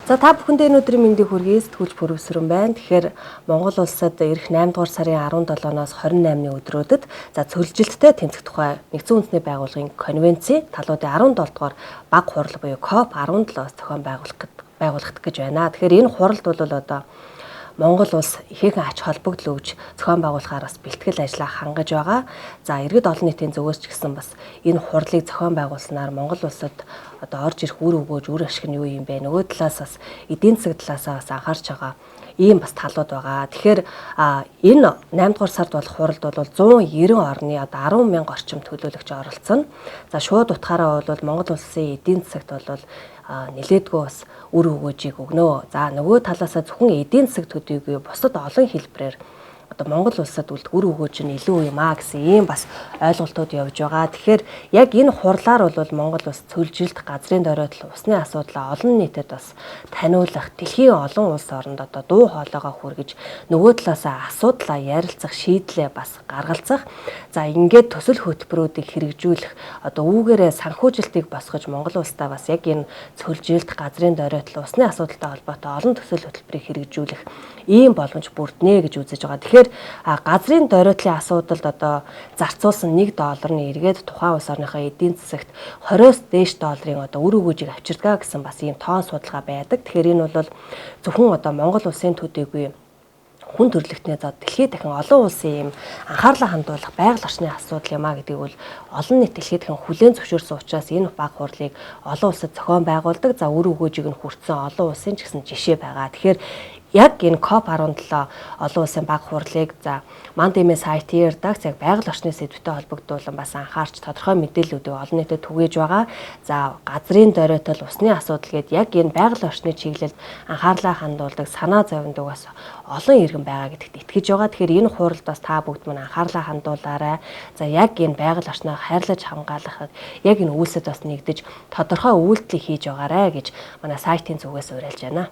За та бүхэндээ өнөөдрийн мэндийг хүргэе. Сэтгүүлч Пүрвсрэн байна. Тэгэхээр Монгол улсад ирэх 8 дугаар сарын 17-ноос 28-ны өдрүүдэд цөлжилттэй тэмцэх тухай Нэгдсэн үндэсний байгууллагын конвенцийн талуудын 17 дугаар баг хурал буюу COP17-ос зохион байгуулагдах гэж байна. Тэгэхээр энэ хуралд бол одоо Монгол улс ихээхэн ач холбогдол өгж зохион байгуулахаар бас бэлтгэл ажиллаа хангаж байгаа. За иргэд олон нийтийн зөвөөс ч гэсэн бас энэ хурлыг зохион байгуулснаар Монгол улсад одоо орж ирэх үр өгөөж үр ашиг нь юу юм бэ? Нөгөө талаас бас эдийн засаг талаасаа бас анхаарч байгаа ийм бас талууд байгаа. Тэгэхээр энэ 8 дугаар сард болох хуралд бол 190 орны одоо 10 мянга орчим төлөөлөгч оролцсон. За шууд утгаараа бол Монгол улсын эдийн засагт бол нэлээдгүй бас үр өгөөжийг өгнө. За нөгөө талаасаа зөвхөн эдийн засаг төдийгүй бусад олон хэлбэрээр одоо Монгол улсад үр өгөөж нь илүү юм гэсэн ийм бас ойлголтууд явж байгаа. Тэгэхээр яг энэ хурлаар бол Монгол улс цөлжилт, газрын доройтол, усны асуудлаа олон нийтэд бас таниулах, дэлхийн олон улс оронд одоо дуу хоолойгоо хүргэж нөгөө талаасаа асуудлаа ярилцах, шийдлээ бас гаргалцах. За ингээд төсөл хөтөлбөрүүдийг хэрэгжүүлэх одоо үүгээрээ санхүүжилтийг босгож Монгол улстай бас яг энэ цөлжилт, газрын доройтол, усны асуудалтай холбоотой олон төсөл хөтөлбөрийг хэрэгжүүлэх ийм боломж бүрднэ гэж үзэж байгаа. Тэгэхээр газрын доройтлын асуудалд одоо зарцуулсан $1 нь эргээд тухайн улс орныхоо эдийн засагт 20-оос дээш долларын одоо үр өгөөжийг авчирдаг гэсэн бас ийм тоон судалгаа байдаг. Тэгэхээр энэ бол зөвхөн одоо Монгол улсын төдийгүй хүн төрөлхтний дэлхийд дахин олон улсын юм анхаарлаа хандуулах байгаль орчны асуудал юм гэдгийг бол олон нийт дэлхийд дахин хүлээн зөвшөөрсөн учраас энэ баг хурлыг олон улсад зохион байгуулдаг. За үр өгөөжийг нь хүртсэн олон улсын ч гэсэн жишээ байгаа. Тэгэхээр яг энэ COP17 олон улсын баг хурлыг за Мандимын сайтын редакц яг байгаль орчны сэдвтэй холбогдуулан бас анхаарч тодорхой мэдээллүүдийг олон нийтэд түгээж байгаа. За газрын доройтол, усны асуудал гээд яг энэ байгаль орчны чиглэлд анхаарлаа хандуулдаг, санаа зовндог бас олон иргэн байгаа гэдэгт итгэж байгаа. Тэгэхээр энэ хуралд бас та бүгд мань анхаарлаа хандуулаарай. За яг энэ байгаль орчноо хайрлаж хамгаалахад яг энэ үйлсэд бас нэгдэж тодорхой үйлдэл хийж байгаарэ гэж манай сайтын зүгээс уриалж байна.